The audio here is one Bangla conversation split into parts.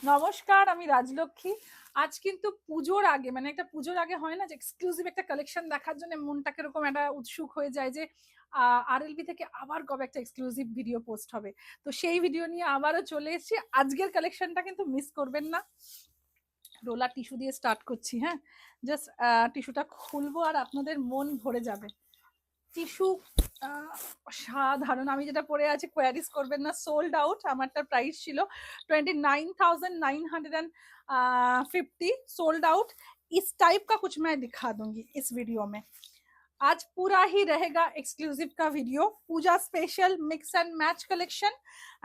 নমস্কার, আমি রাজলক্ষ্মী। আজ কিন্তু পুজোর আগে, মানে একটা পুজোর আগে হয় না যে এক্সক্লুসিভ একটা কালেকশন দেখার জন্য মনটা কিরকম একটা উৎসুক হয়ে যায় যে আরএলবি থেকে আবার কবে একটা এক্সক্লুসিভ ভিডিও পোস্ট হবে। তো সেই ভিডিও নিয়ে আবারও চলে এসেছি। আজকের কালেকশনটা কিন্তু মিস করবেন না। রোলার টিস্যু দিয়ে স্টার্ট করছি। হ্যাঁ, জাস্ট টিস্যুটা খুলবো আর আপনাদের মন ভরে যাবে। টিস্যু সাধারণ, আমি যেটা পরে আছি কোয়ারিজ করবেন না, সোল্ড আউট। আমারটার প্রাইস ছিল 29,950, सोल्ड आउट। इस टाइप का कुछ मैं दिखा दूंगी इस वीडियो में। आज पूरा ही रहेगा एक्सक्लूसिव का video, Puja special mix and match collection.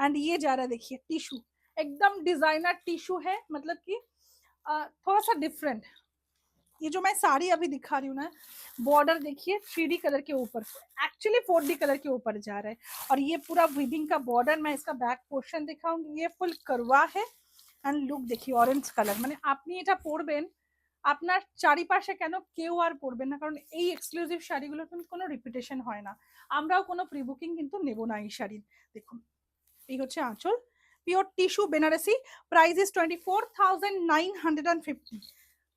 And ये जा रहा है, देखिए टिश्यू एकदम डिजाइनर टिश्यू है, मतलब कि थोड़ा सा डिफरेंट। ये जो मैं साड़ी अभी दिखा रही हूँ ना, बॉर्डर देखिए 3D कलर के ऊपर, एक्चुअली 4D कलर के ऊपर जा रहा है। और ये पूरा वीविंग का बॉर्डर, मैं इसका बैक पोर्शन दिखाऊंगी। ये फुल करवा है। एंड लुक देखिए ऑरेंज কালার, মানে আপনি এটা পরবেন, আপনার চারিপাশে কেন কেউ আর পরবেন না, কারণ এই এক্সক্লুসিভ শাড়িগুলো কিন্তু কোনো রিপিটেশন হয় না। আমরাও কোনো প্রি বুকিং কিন্তু নেব না এই শাড়ির। দেখুন, এই হচ্ছে আঁচল, pure tissue Banarasi. Price is 24,950,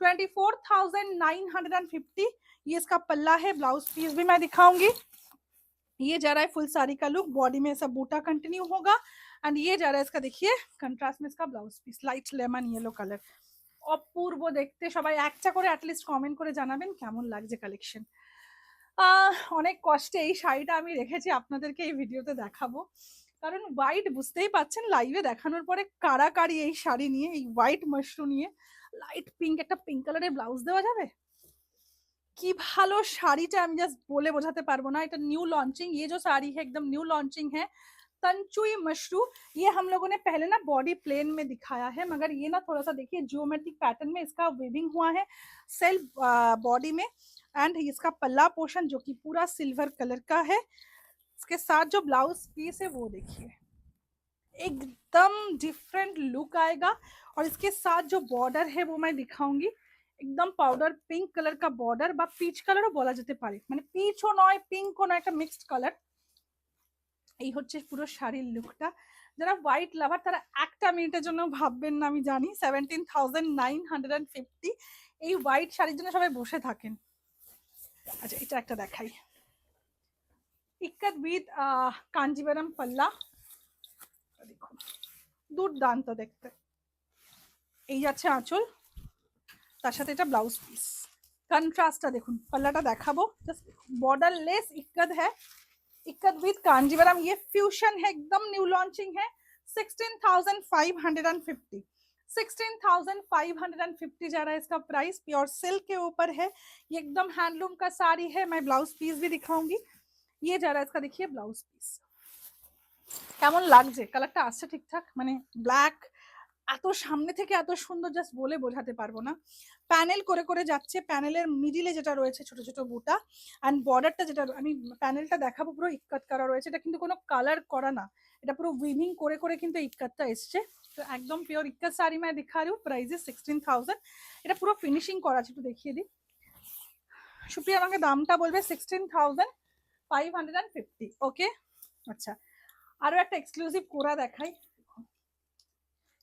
24,950। ये इसका पल्ला है, ब्लाउज पीस भी मैं दिखाऊंगी। ये जा रहा है फुल साड़ी का लुक, बॉडी में ऐसा बूटा कंटिन्यू होगा। एंड ये जा रहा है इसका, देखिए कंट्रास्ट में इसका blouse piece, light lemon yellow colour. অপূর্ব দেখতে। সবাই একটা করে অ্যাটলিস্ট কমেন্ট করে জানাবেন কেমন লাগছে কালেকশন। অনেক কষ্টে এই শাড়িটা আমি রেখেছি, আপনাদেরকে এই ভিডিওতে দেখাবো। কারণ হোয়াইট, বুঝতেই পাচ্ছেন লাইভে দেখানোর পরে কারাকারি এই শাড়ি নিয়ে, এই হোয়াইট মাশরু নিয়ে লাইট পিঙ্ক, একটা পিঙ্ক কালারের ব্লাউজ দেওয়া যাবে। কি ভালো শাড়িটা, আমি জাস্ট বলে বোঝাতে পারবো না। এটা न्यू लॉन्चिंग, ये जो साड़ी है एकदम न्यू लॉन्चिंग है। तंचुई मशरू, ये हम लोगों ने पहले ना बॉडी प्लेन में दिखाया है, मगर ये ना थोड़ा सा देखिए जियोमेट्रिक पैटर्न में इसका वीविंग हुआ है सेल्फ बॉडी में। एंड इसका पल्ला पोर्शन जो कि पूरा सिल्वर कलर का है, इसके साथ जो ब्लाउज पीस है वो देखिए एकदम डिफरेंट लुक आएगा। और इसके साथ जो बॉर्डर है वो मैं दिखाऊंगी, একদম পাউডার পিঙ্ক কালার কা বর্ডার, বা পিচ কালারও বলা যেতে পারে, মানে পিচও নয় পিঙ্কও নয়, একটা মিক্সড কালার। এই হচ্ছে পুরো শাড়ির লুকটা। যারা হোয়াইট লাভার তারা একটা মিনিটের জন্য ভাববেন না, আমি জানি 17,950 এই হোয়াইট শাড়ির জন্য সবাই বসে থাকেন। আচ্ছা, এটা একটা দেখাই, ইক্কত উইথ কাঞ্জিভারাম পাল্লা। দেখুন দুর্দান্ত দেখতে। এই যাচ্ছে আঁচল, তার সাথে এটা ব্লাউজ পিস। কন্ট্রাস্টটা দেখুন, পাল্লাটা দেখাবো, জাস্ট बॉर्डरलेस इक्कत है, इक्कत विद कांजीवरम। ये फ्यूजन है, एकदम न्यू लॉन्चिंग है। 16,550, 16,550 जा रहा है इसका प्राइस। प्योर सिल्क के ऊपर है, ये एकदम हैंडलूम का साड़ी है। मैं ब्लाउज पीस भी दिखाऊंगी। ये जा रहा है इसका, देखिए ब्लाउज पीस কেমন লাগছে, কালারটা আসছে ঠিকঠাক, মানে ব্ল্যাক এত সামনে থেকে এত সুন্দর, জাস্ট বলে বোঝাতে পারবো না। প্যানেল করে করে যাচ্ছে, প্যানেলের মিডিলে যেটা রয়েছে ছোট ছোট বুটা, অ্যান্ড বর্ডারটা যেটা আমি প্যানেলটা দেখাবো পুরো ইক্কাত করা রয়েছে। এটা কিন্তু কোনো কালার করা না, এটা পুরো উইভিং করে করে কিন্তু ইক্কাতটা এসছে। তো একদম পিওর ইক্কাত শাড়ি मैं दिखा रही हूँ। प्राइस 16,000। এটা পুরো ফিনিশিং করা আছে, একটু দেখিয়ে দিই। সুপ্রিয়া আমাকে দামটা বলবে। 16,550। ওকে, আচ্ছা আরো একটা এক্সক্লুসিভ কোরা দেখাই,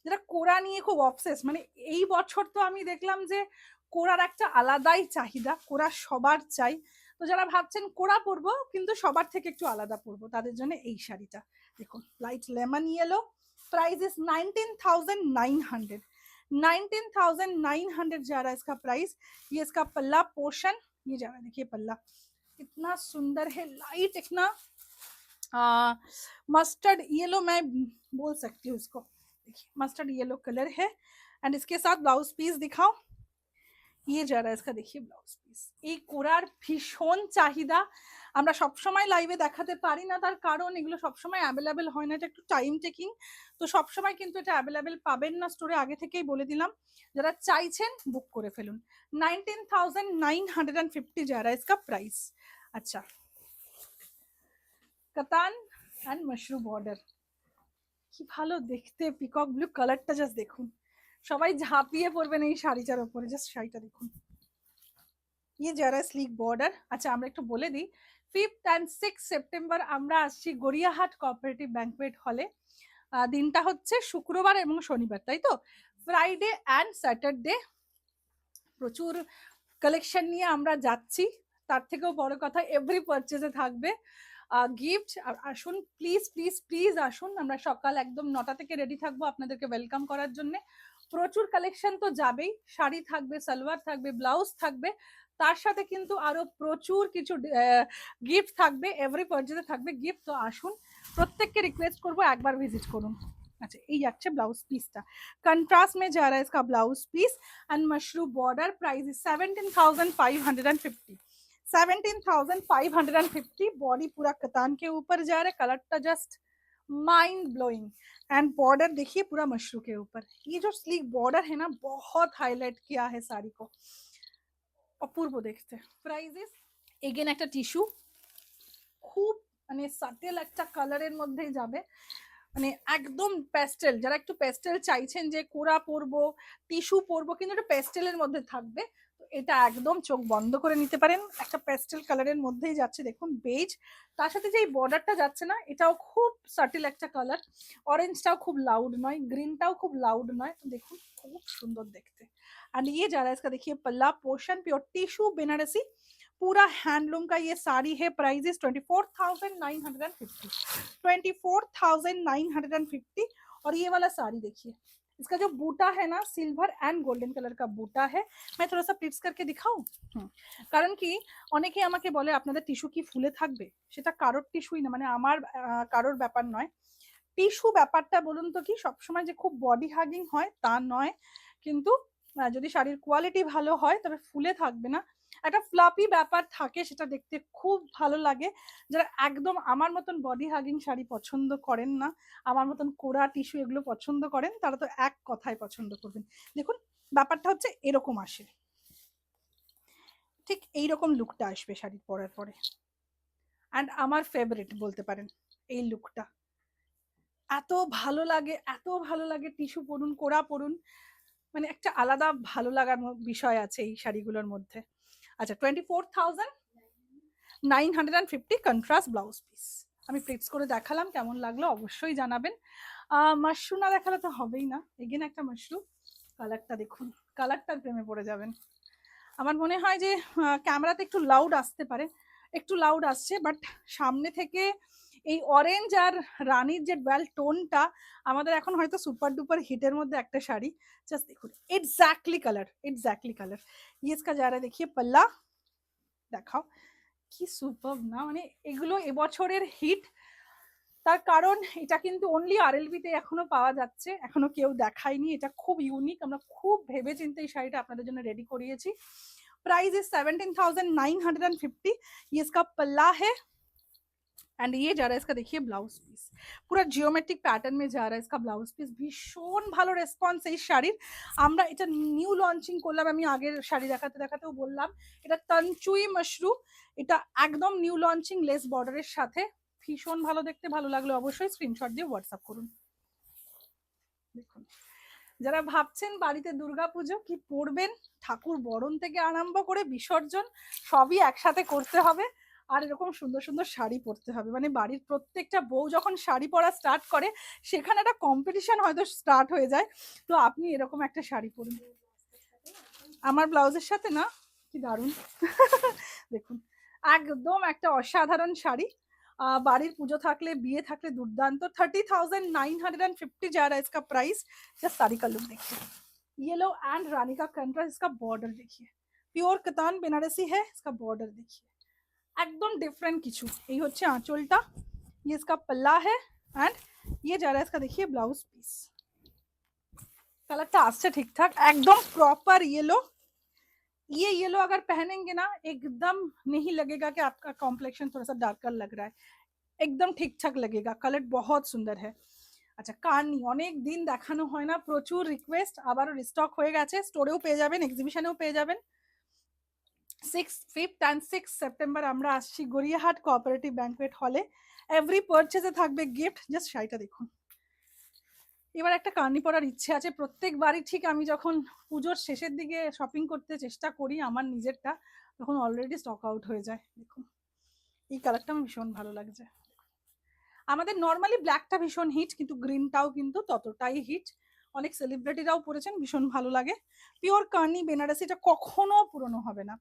যেটা কোরা নিয়ে খুব অবসেস। মানে এই বছর তো আমি দেখলাম যে কোরার একটা আলাদাই চাহিদা, কোরা সবার চাই। তো যারা ভাবছেন কোরা পরবো কিন্তু সবার থেকে একটু আলাদা পরবো, তাদের জন্য এই শাড়িটা দেখুন, light lemon yellow. Price is 19,900, 19,900 जा रहा है इसका प्राइस। ये इसका पल्ला पोर्शन, ये जा रहा है, देखिए पल्ला कितना सुंदर है, लाइट इतना मस्टर्ड येलो मैं बोल सकती हूँ इसको। देखिए मस्टर्ड येलो कलर है। एंड इसके साथ ब्लाउज पीस दिखाओ, ये जा रहा है इसका, देखिए ब्लाउज পিস। এই কোরার ভীষণ চাহিদা, আমরা সবসময় লাইভে দেখাতে পারি না, তার কারণ এগুলো সবসময় অ্যাভেলেবেল হয় না, এটা একটু টাইম টেকিং। তো সবসময় কিন্তু এটা অ্যাভেলেবেল পাবেন না স্টোরে, আগে থেকেই বলে দিলাম। যারা চাইছেন বুক করে ফেলুন। 19,950 जा रहा है इसका प्राइस। अच्छा, कतान एंड मशरू बॉर्डर, কি ভালো দেখতে, পিকক ব্লু কালারটা জাস্ট দেখুন, সবাই ঝাঁপিয়ে পড়বেন এই শাড়িটার উপরে। জাস্ট শাড়িটা দেখুন, ये जा रहा है स्लीक बॉर्डर। আচ্ছা আমরা একটু বলে দিই, 5th and 6th সেপ্টেম্বর আমরা আসছি গড়িয়াহাট কোঅপারেটিভ ব্যাংকুয়েট হলে। দিনটা হচ্ছে শুক্রবার এবং শনিবার, তাই তো? ফ্রাইডে অ্যান্ড স্যাটারডে প্রচুর কালেকশন নিয়ে আমরা যাচ্ছি। তার থেকেও বড় কথা এভরি পারচেজে থাকবে গিফট। আসুন প্লিজ প্লিজ প্লিজ আসুন, আমরা সকাল একদম 9টা থেকে রেডি থাকবো আপনাদেরকে ওয়েলকাম করার জন্য। প্রচুর কালেকশন তো যাবেই, শাড়ি থাকবে, সালোয়ার থাকবে, ব্লাউজ থাকবে, তার সাথে কিন্তু আরো প্রচুর কিছু গিফট থাকবে, এভরি পারচেজে থাকবে গিফট। তো আসুন, প্রত্যেককে রিকোয়েস্ট করবো একবার ভিজিট করুন। अच्छा, ये যাচ্ছে ব্লাউজ পিসটা, कंट्रास्ट में जा रहा है इसका blouse piece and mashru border. Price is 17,550, 17,550। Body पूरा कतान के ऊपर जा रहा है, कलरটা just mind blowing. And border देखिए पूरा मशरू के ऊपर, ये जो स्लीक बॉर्डर है ना बहुत हाईलाइट किया है साड़ी को, অপূর্ব দেখতে। প্রাইস ইজ এগেন একটা টিস্যু, খুব মানে সাটেল একটা কালারের মধ্যেই যাবে, মানে একদম প্যাস্টেল। যারা একটু প্যাস্টেল চাইছেন যে কোরা পরবো, টিস্যু পরবো, কিন্তু এটা প্যাস্টেলের মধ্যে থাকবে, তো এটা একদম চোখ বন্ধ করে নিতে পারেন। একটা প্যাস্টেল কালারের মধ্যেই যাচ্ছে, দেখুন বেজ, তার সাথে যে এই বর্ডারটা যাচ্ছে না এটাও খুব সাটেল একটা কালার। অরেঞ্জটাও খুব লাউড নয়, গ্রিনটাও খুব লাউড নয়, তো দেখুন খুব সুন্দর দেখতে। एंड ये जा रहा है इसका देखिए पल्ला पोर्शन, प्योर टिश्यू बेनारसी, पूरा हैंडलूम का ये साड़ी है। Price is 24,950, 24,950। और ये वाला साड़ी देखिए, इसका जो बूटा है ना सिल्वर एंड गोल्डन कलर का बूटा है। मैं थोड़ा सा प्लिट्स करके दिखाऊं, কারণ কি অনেকে আমাকে বলে আপনাদের টিস্যু কি ফুলে থাকবে, সেটা কারোর টিস্যুই না, মানে আমার কারোর ব্যাপার নয়। টিস্যু ব্যাপারটা বলুন তো কি সবসময় যে খুব বডি হাগিং হয় তা নয়, কিন্তু যদি শাড়ির কোয়ালিটি ভালো হয় তবে ফুলে থাকবে না, একটা ফ্লাপি ব্যাপার থাকে, সেটা দেখতে খুব ভালো লাগে। যারা একদম আমার মতন বডি হাগিং শাড়ি পছন্দ করেন না, আমার মতন কোরা টিস্যু এগুলো পছন্দ করেন, তারা তো এক কথায় পছন্দ করবেন। দেখুন ব্যাপারটা হচ্ছে এরকম আসে, ঠিক এইরকম লুকটা আসবে শাড়ি পরার পরে। অ্যান্ড আমার ফেভারিট বলতে পারেন এই লুকটা, এত ভালো লাগে, এত ভালো লাগে। টিস্যু পরুন, কোরা পরুন, মানে একটা আলাদা ভালো লাগার বিষয় আছে এই শাড়িগুলোর মধ্যে। আচ্ছা, 24,950 কন্ট্রাস্ট ব্লাউজ পিস। আমি প্লিটস করে দেখালাম, কেমন লাগলো অবশ্যই জানাবেন। মাশরু না দেখালে তো হবেই না, এগেন একটা মাশরু, কালারটা দেখুন, কালারটার প্রেমে পড়ে যাবেন। আমার মনে হয় যে ক্যামেরাতে একটু লাউড আসতে পারে, একটু লাউড আসছে, বাট সামনে থেকে এই অরেঞ্জ আর রানীর যে ডুয়াল টোনটা আমাদের এখন হয়তো সুপার ডুপার হিটের মধ্যে একটা শাড়ি। জাস্ট দেখুন এক্স্যাক্টলি কালার, এক্স্যাক্টলি কালার। ये इसका जा रहा है देखिए पल्ला, দেখাও কি সুপার না, মানে এগুলো এবছরের হিট। তার কারণ এটা কিন্তু অনলি আরএলবি তে এখনো পাওয়া যাচ্ছে, এখনো কেউ দেখায়নি, এটা খুব ইউনিক, আমরা খুব ভেবে চিন্তে এই শাড়িটা আপনাদের জন্য রেডি করিয়েছি। Price is 17,950। ये इसका पल्ला है एंड ये जा रहा है इसका देखिए ब्लाउज पीस, पूरा जियोमेट्रिक पैटर्न में जा रहा है इसका ब्लाउज पीस। भीषण ভালো রেসপন্স এই শাড়ির। আমরা এটা নিউ লঞ্চিং করলাম, আমি আগের শাড়ি দেখাতে দেখাতেও বললাম, এটা তঞ্চুই মশরু, এটা একদম নিউ লঞ্চিং লেস বর্ডারের সাথে। ভীষণ ভালো দেখতে, ভালো লাগলে অবশ্যই স্ক্রিনশট দিয়ে হোয়াটসঅ্যাপ করুন। দেখুন যারা ভাবছেন বাড়িতে দুর্গাপুজো কি পরবেন, ঠাকুর বরণ থেকে আরম্ভ করে বিসর্জন সবই একসাথে করতে হবে, আর এরকম সুন্দর সুন্দর শাড়ি পরতে হবে, মানে বাড়ির প্রত্যেকটা বউ যখন শাড়ি পরা স্টার্ট করে সেখানে একটা কম্পিটিশন হয়তো স্টার্ট হয়ে যায়। তো আপনি এরকম একটা শাড়ি পরুন, আমার ব্লাউজের সাথে না, কি দারুণ দেখুন একদম একটা অসাধারণ শাড়ি। বাড়ির পুজো থাকলে বিয়ে থাকলে दुर्दांत। 30,950 जा रहा है इसका प्राइस। जस्ट साड़ी का लुक देखिए, येलो एंड रानी का कंट्रास्ट, इसका बॉर्डर देखिए, प्योर कतान बेनारसी है, इसका बॉर्डर देखिए एकदम डिफरेंट किचू। ये হচ্ছে আঁচলটা, ये इसका पल्ला है एंड ये जा रहा है इसका देखिए ब्लाउज पीस। कलरটা আসছে ঠিকঠাক, একদম प्रॉपर येलो। ये येलो अगर पहनेंगे ना एकदम नहीं लगेगा कि आपका कॉम्प्लेक्शन थोड़ा सा डार्कर लग रहा है, एकदम ठीक ठाक लगेगा, कलर बहुत सुंदर है। আচ্ছা কার্নি অনেক দিন দেখানো হয় না, প্রচুর রিকোয়েস্ট, আবারও রিস্টক হয়ে গেছে, স্টোরেও পেয়ে যাবেন, এক্সিবিশনেও পেয়ে যাবেন। 5th and 6th সেপ্টেম্বর আমরা আসছি গড়িয়াহাট কোঅপারেটিভ ব্যাংকুয়েট হলে, এভরি পারচেজে থাকবে গিফট। জাস্ট শাড়িটা দেখুন, এবার একটা কার্নি পরার ইচ্ছে আছে প্রত্যেকবারই, ঠিক আমি যখন পুজোর শেষের দিকে শপিং করতে চেষ্টা করি আমার নিজেরটা, তখন অলরেডি স্টক আউট হয়ে যায়। দেখুন এই কালারটা আমার ভীষণ ভালো লাগছে। আমাদের নর্মালি ব্ল্যাকটা ভীষণ হিট, কিন্তু গ্রিনটাও কিন্তু ততটাই হিট। অনেক সেলিব্রিটিরাও পরেছেন, ভীষণ ভালো লাগে। পিওর কার্নি বেনারসি, এটা কখনো পুরনো হবে না।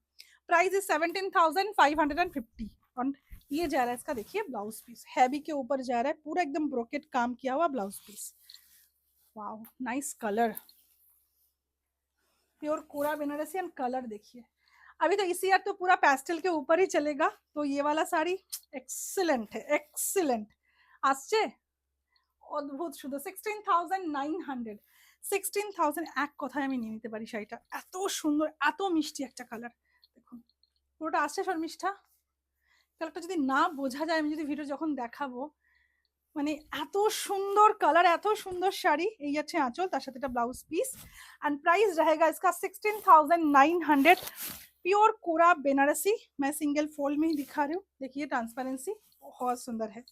Price is 17,550। और ये जा रहा है इसका, देखिए ब्लाउज पीस हैवी के ऊपर जा रहा है, पूरा एकदम ब्रोकेट काम किया हुआ blouse piece. Wow nice colour, pure कोरा बेनारसी एंड कलर देखिए। अभी तो इसी ईयर तो पूरा पेस्टल के ऊपर ही चलेगा, तो ये वाला साड़ी एक्सीलेंट है, एक्सीलेंट। আসছে অদ্ভুত শুধু 16,900, 16,000 এক কথায় আমি নিয়ে নিতে পারি শাড়িটা। এত সুন্দর, এত মিষ্টি একটা কালার, দেখুন পুরোটা আসছে শর্মিষ্ঠা। কালারটা যদি না বোঝা যায়, আমি যদি ভিডিও যখন দেখাবো, মানে এত সুন্দর কালার, এত সুন্দর শাড়ি। এই আছে আঁচল, তার সাথে একটা ব্লাউজ পিস। एंड प्राइस रहेगा इसका 16,900। प्योर कोरा बेनारसी, मैं सिंगल फोल्ड में ही दिखा रही हूँ, देखिए ट्रांसपेरेंसी बहुत सुंदर है।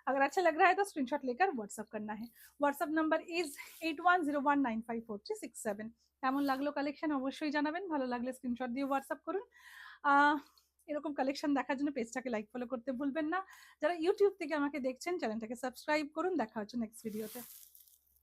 अगर अच्छा लग रहा है तो स्क्रीनशॉट लेकर व्हाट्सअप करना है। WhatsApp number is 8101954367। কেমন লাগলো কালেকশন অবশ্যই জানাবেন, ভালো লাগলে স্ক্রিনশট দিয়ে হোয়াটসঅ্যাপ করুন। এরকম কালেকশন দেখার জন্য পেজটাকে লাইক ফলো করতে ভুলবেন না। যারা ইউটিউব থেকে আমাকে দেখছেন চ্যানেলটাকে সাবস্ক্রাইব করুন। দেখা হচ্ছে নেক্সট ভিডিওতে।